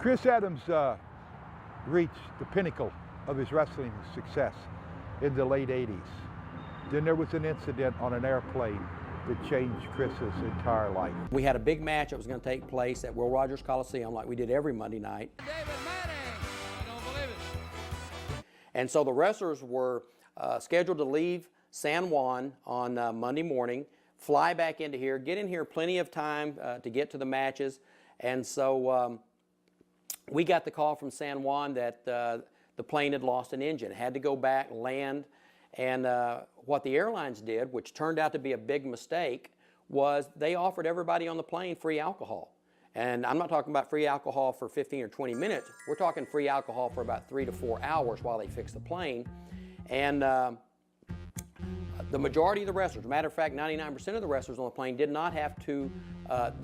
Chris Adams reached the pinnacle of his wrestling success in the late 80s. Then there was an incident on an airplane that changed Chris's entire life. We had a big match that was going to take place at Will Rogers Coliseum like we did every Monday night. David Manning! I don't believe it. And so the wrestlers were scheduled to leave San Juan on Monday morning, fly back into here, get in here plenty of time to get to the matches. And so we got the call from San Juan that the plane had lost an engine, had to go back, land. And what the airlines did, which turned out to be a big mistake, was they offered everybody on the plane free alcohol. And I'm not talking about free alcohol for 15 or 20 minutes. We're talking free alcohol for about 3 to 4 hours while they fix the plane. And the majority of the wrestlers, matter of fact, 99% of the wrestlers on the plane did not have to,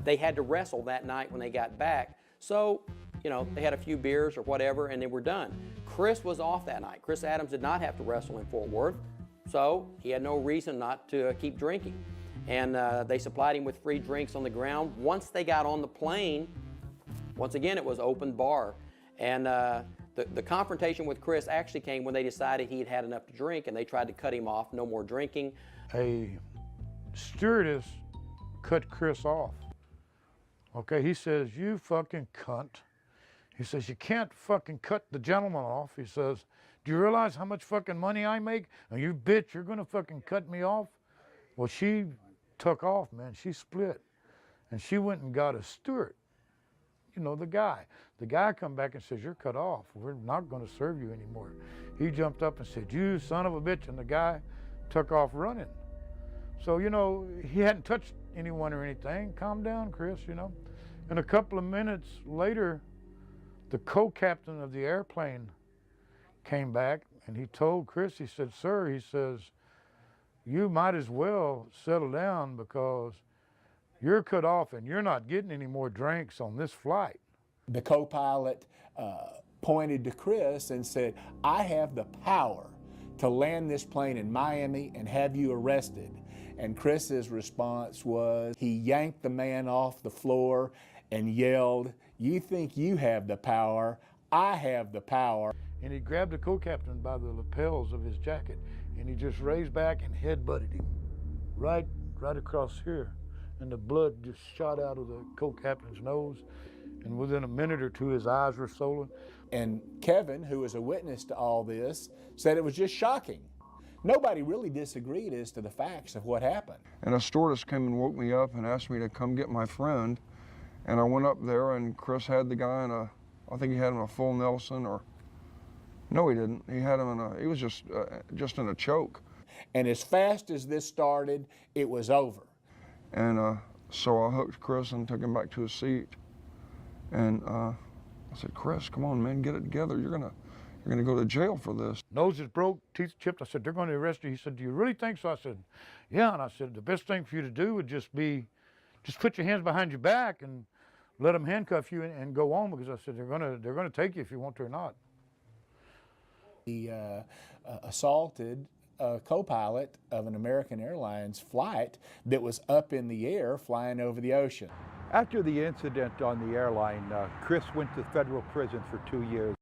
they had to wrestle that night when they got back. So, you know, they had a few beers or whatever and they were done. Chris was off that night. Chris Adams did not have to wrestle in Fort Worth, so he had no reason not to keep drinking. And they supplied him with free drinks on the ground. Once they got on the plane, once again, it was open bar. And the confrontation with Chris actually came when they decided he had had enough to drink and they tried to cut him off, no more drinking. A stewardess cut Chris off. Okay, he says, "You fucking cunt." He says, "You can't fucking cut the gentleman off." He says, "Do you realize how much fucking money I make? And you bitch, you're gonna fucking cut me off?" Well, she took off, man. She split. And she went and got a steward. You know, the guy. The guy come back and says, "You're cut off. We're not gonna serve you anymore." He jumped up and said, "You son of a bitch," and the guy took off running. So, you know, he hadn't touched anyone or anything. Calm down, Chris, you know. And a couple of minutes later, the co-captain of the airplane came back and he told Chris, he said, "Sir," he says, "you might as well settle down because you're cut off and you're not getting any more drinks on this flight." The co-pilot pointed to Chris and said, "I have the power to land this plane in Miami and have you arrested." And Chris's response was, he yanked the man off the floor and yelled, "You think you have the power? I have the power." And he grabbed the co-captain by the lapels of his jacket and he just raised back and head-butted him right across here. And the blood just shot out of the co-captain's nose. And within a minute or two, his eyes were swollen. And Kevin, who was a witness to all this, said it was just shocking. Nobody really disagreed as to the facts of what happened. And a stewardess came and woke me up and asked me to come get my friend. And I went up there and Chris had the guy in I think he had him in a full Nelson or, no he didn't. He had him in he was just in a choke. And as fast as this started, it was over. And so I hooked Chris and took him back to his seat. And I said, "Chris, come on, man, get it together. You're gonna go to jail for this." Nose is broke, teeth chipped. I said, "They're going to arrest you." He said, "Do you really think so?" I said, "Yeah." And I said, "The best thing for you to do would just put your hands behind your back and let them handcuff you and go on," because I said, they're gonna take you if you want to or not." He assaulted a co-pilot of an American Airlines flight that was up in the air flying over the ocean. After the incident on the airline, Chris went to federal prison for 2 years.